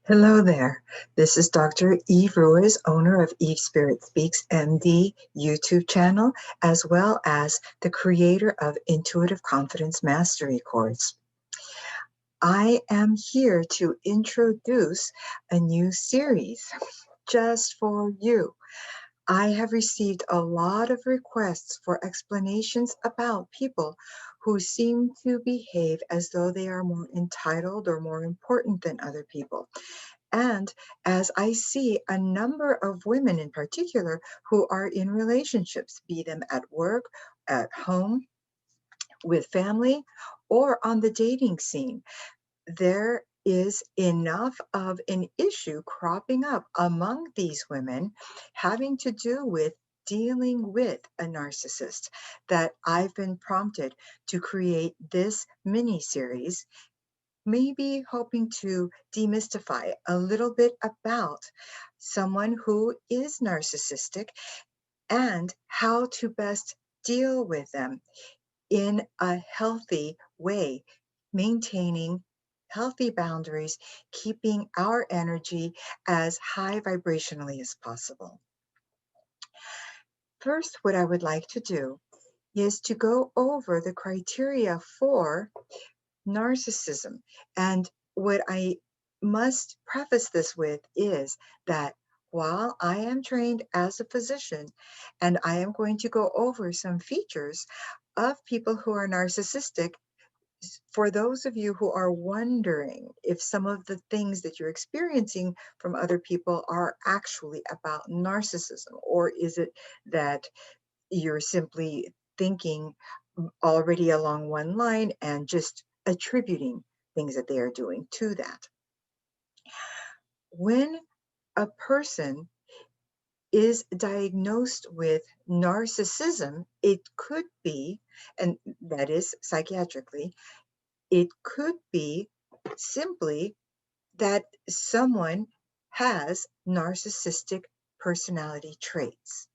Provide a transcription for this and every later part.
Hello there. This is Dr. Eve Ruiz, owner of SpiritSpeaks MD YouTube channel, as well as the creator of Intuitive Confidence Mastery course. I am here to introduce a new series just for you. I have received a lot of requests for explanations about people who seem to behave as though they are more entitled or more important than other people. And as I see a number of women in particular who are in relationships, be them at work, at home, with family, or on the dating scene, there is enough of an issue cropping up among these women having to do with dealing with a narcissist that I've been prompted to create this mini series, maybe hoping to demystify a little bit about someone who is narcissistic and how to best deal with them in a healthy way, maintaining healthy boundaries, keeping our energy as high vibrationally as possible. First, what I would like to do is to go over the criteria for narcissism. And what I must preface this with is that while I am trained as a physician and I am going to go over some features of people who are narcissistic, for those of you who are wondering if some of the things that you're experiencing from other people are actually about narcissism, or is it that you're simply thinking already along one line and just attributing things that they are doing to that. When a person is diagnosed with narcissism, it could be, and that is psychiatrically, it could be simply that someone has narcissistic personality traits.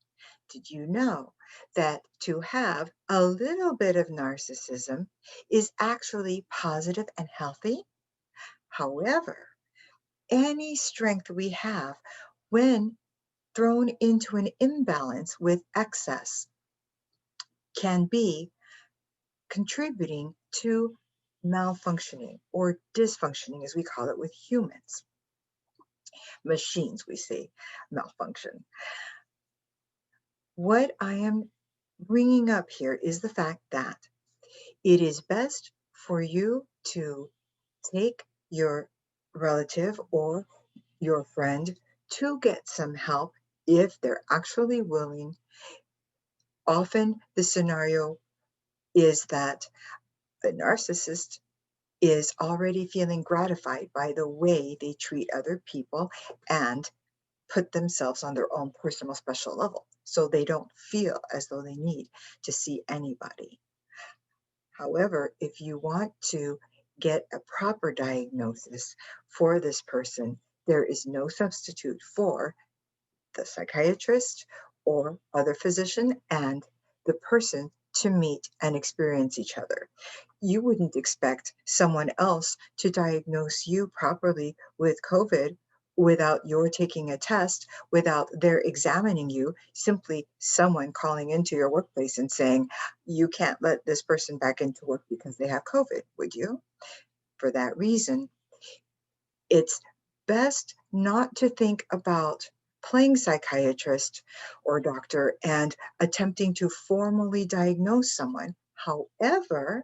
Did you know that to have a little bit of narcissism is actually positive and healthy? However, any strength we have when thrown into an imbalance with excess can be contributing to malfunctioning or dysfunctioning, as we call it with humans. Machines, we say, malfunction. What I am bringing up here is the fact that it is best for you to take your relative or your friend to get some help if they're actually willing. Often the scenario is that the narcissist is already feeling gratified by the way they treat other people and put themselves on their own personal special level. So they don't feel as though they need to see anybody. However, if you want to get a proper diagnosis for this person, there is no substitute for the psychiatrist or other physician and the person to meet and experience each other. You wouldn't expect someone else to diagnose you properly with COVID without your taking a test, without their examining you, simply someone calling into your workplace and saying, you can't let this person back into work because they have COVID, would you? For that reason, it's best not to think about playing psychiatrist or doctor and attempting to formally diagnose someone. However,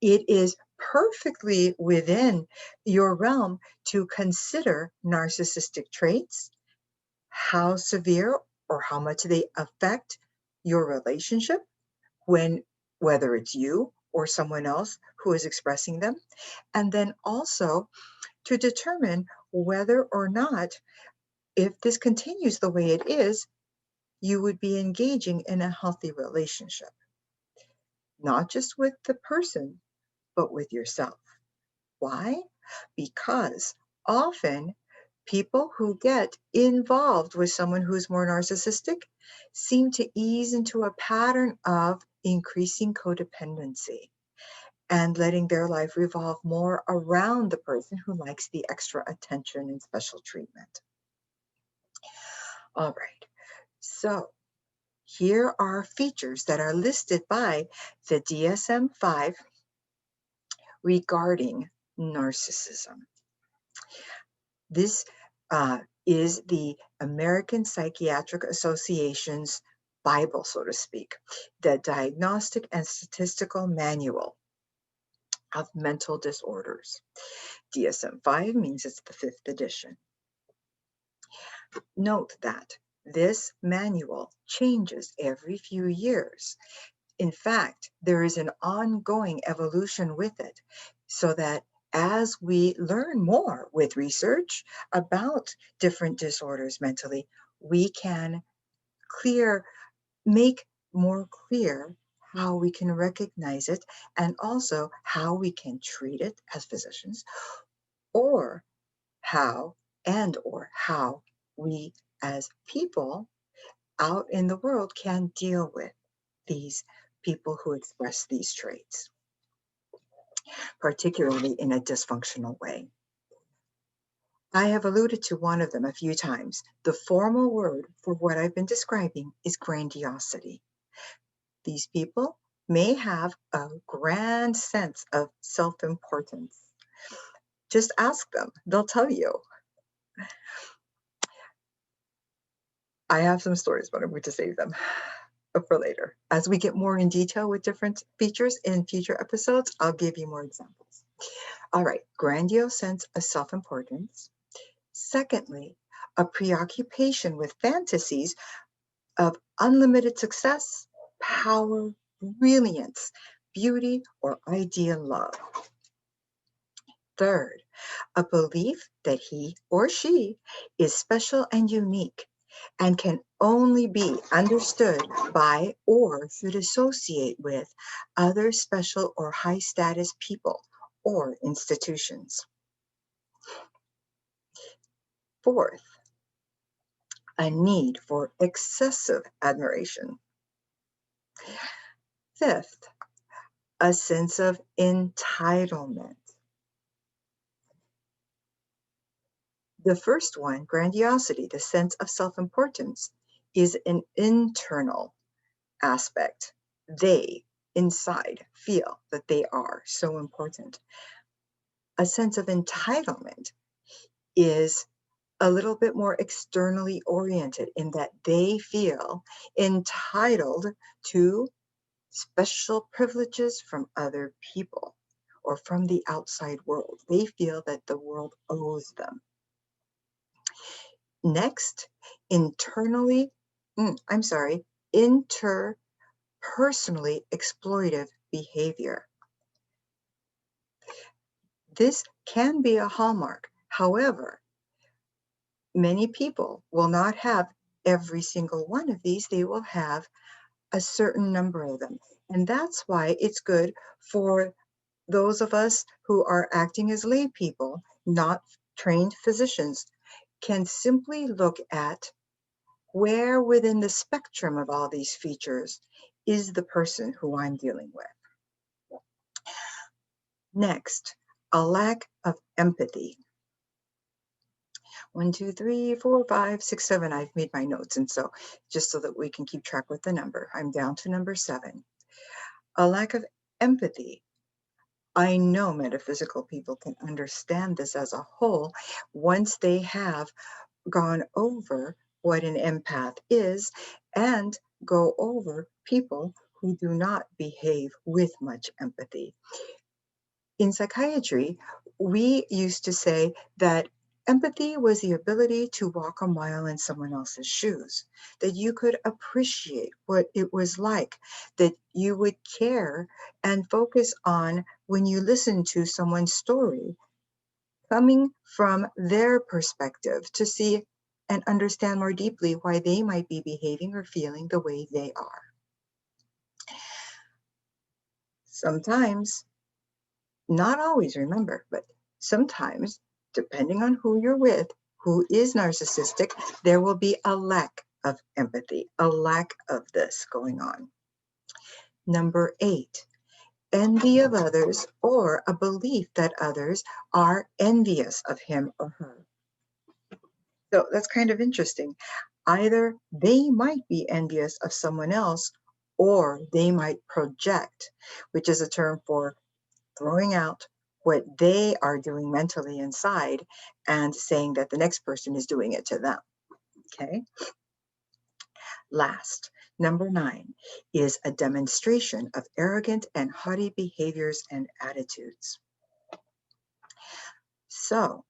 it is perfectly within your realm to consider narcissistic traits, how severe or how much they affect your relationship when, whether it's you or someone else who is expressing them, and then also to determine whether or not, if this continues the way it is, you would be engaging in a healthy relationship, not just with the person, but with yourself. Why? Because often people who get involved with someone who's more narcissistic seem to ease into a pattern of increasing codependency. and letting their life revolve more around the person who likes the extra attention and special treatment. All right, so here are features that are listed by the DSM-5 regarding narcissism. This is the American Psychiatric Association's Bible, so to speak, the Diagnostic and Statistical Manual of Mental Disorders. DSM-5 means it's the 5th edition. Note that this manual changes every few years. In fact, there is an ongoing evolution with it, so that as we learn more with research about different disorders mentally, we can make more clear how we can recognize it and also how we can treat it as physicians, or how we as people out in the world can deal with these people who express these traits, particularly in a dysfunctional way. I have alluded to one of them a few times. The formal word for what I've been describing is grandiosity. These people may have a grand sense of self-importance. Just ask them, they'll tell you. I have some stories, but I'm going to save them for later. As we get more in detail with different features in future episodes, I'll give you more examples. All right, grandiose sense of self-importance. Secondly, a preoccupation with fantasies of unlimited success, power, brilliance, beauty, or ideal love. Third, a belief that he or she is special and unique and can only be understood by or should associate with other special or high status people or institutions. Fourth, a need for excessive admiration. Fifth, a sense of entitlement. The first one, grandiosity, the sense of self-importance, is an internal aspect. They, inside, feel that they are so important. A sense of entitlement is a little bit more externally oriented in that they feel entitled to special privileges from other people or from the outside world. They feel that the world owes them. Next, interpersonally exploitive behavior. This can be a hallmark. However, many people will not have every single one of these. They will have a certain number of them. And that's why it's good for those of us who are acting as lay people, not trained physicians, can simply look at where within the spectrum of all these features is the person who I'm dealing with. Next, a lack of empathy. 1, 2, 3, 4, 5, 6, 7. I've made my notes, and so just so that we can keep track with the number, I'm down to number 7. A lack of empathy. I know metaphysical people can understand this as a whole once they have gone over what an empath is and go over people who do not behave with much empathy. In psychiatry, we used to say that empathy was the ability to walk a mile in someone else's shoes, that you could appreciate what it was like, that you would care and focus on when you listen to someone's story, coming from their perspective to see and understand more deeply why they might be behaving or feeling the way they are. Sometimes, not always, remember, but sometimes, depending on who you're with, who is narcissistic, there will be a lack of empathy, a lack of this going on. Number 8, envy of others or a belief that others are envious of him or her. So that's kind of interesting. Either they might be envious of someone else or they might project, which is a term for throwing out what they are doing mentally inside and saying that the next person is doing it to them. Okay. Last, number 9 is a demonstration of arrogant and haughty behaviors and attitudes. So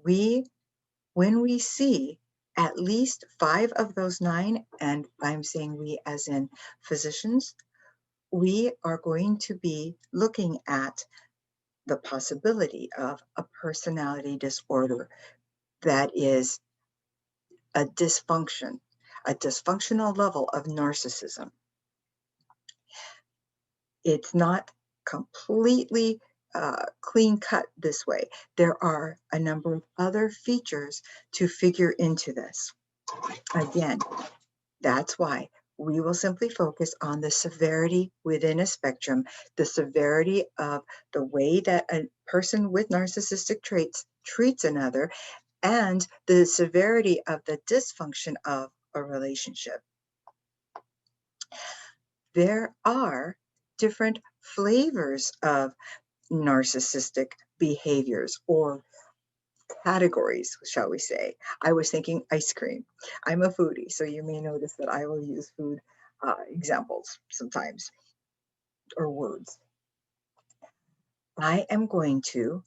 when we see at least 5 of those 9, and I'm saying we as in physicians, we are going to be looking at the possibility of a personality disorder that is a dysfunction, a dysfunctional level of narcissism. It's not completely clean cut this way. There are a number of other features to figure into this. Again, that's why we will simply focus on the severity within a spectrum, the severity of the way that a person with narcissistic traits treats another, and the severity of the dysfunction of a relationship. There are different flavors of narcissistic behaviors or categories, shall we say. I was thinking ice cream. I'm a foodie, so you may notice that I will use food examples sometimes or words. I am going to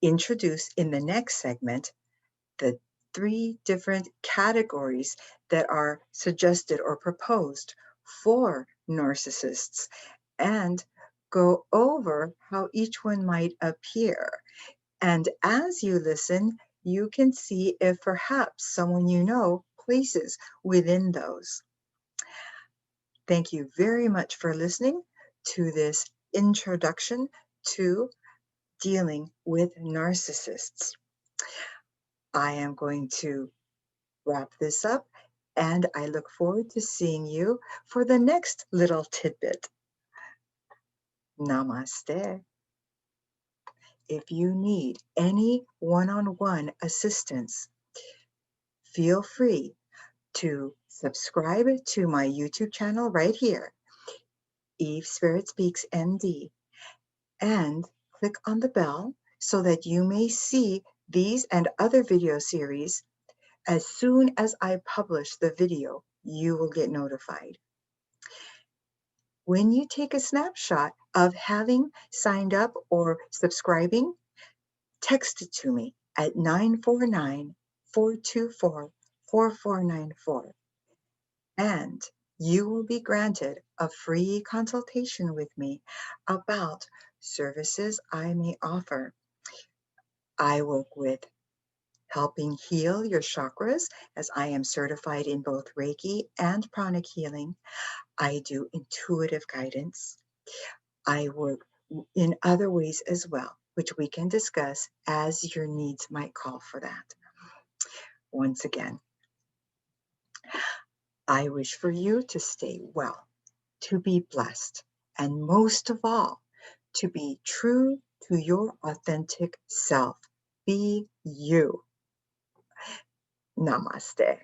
introduce in the next segment the 3 different categories that are suggested or proposed for narcissists and go over how each one might appear. And as you listen, you can see if perhaps someone you know places within those. Thank you very much for listening to this introduction to dealing with narcissists. I am going to wrap this up, and I look forward to seeing you for the next little tidbit. Namaste. If you need any one-on-one assistance, feel free to subscribe to my YouTube channel right here, SpiritSpeaks MD, and click on the bell so that you may see these and other video series. As soon as I publish the video, you will get notified. When you take a snapshot of having signed up or subscribing, text it to me at 949-424-4494, and you will be granted a free consultation with me about services I may offer. I work with helping heal your chakras, as I am certified in both Reiki and pranic healing. I do intuitive guidance. I work in other ways as well, which we can discuss as your needs might call for that. Once again, I wish for you to stay well, to be blessed, and most of all, to be true to your authentic self. Be you. Namaste.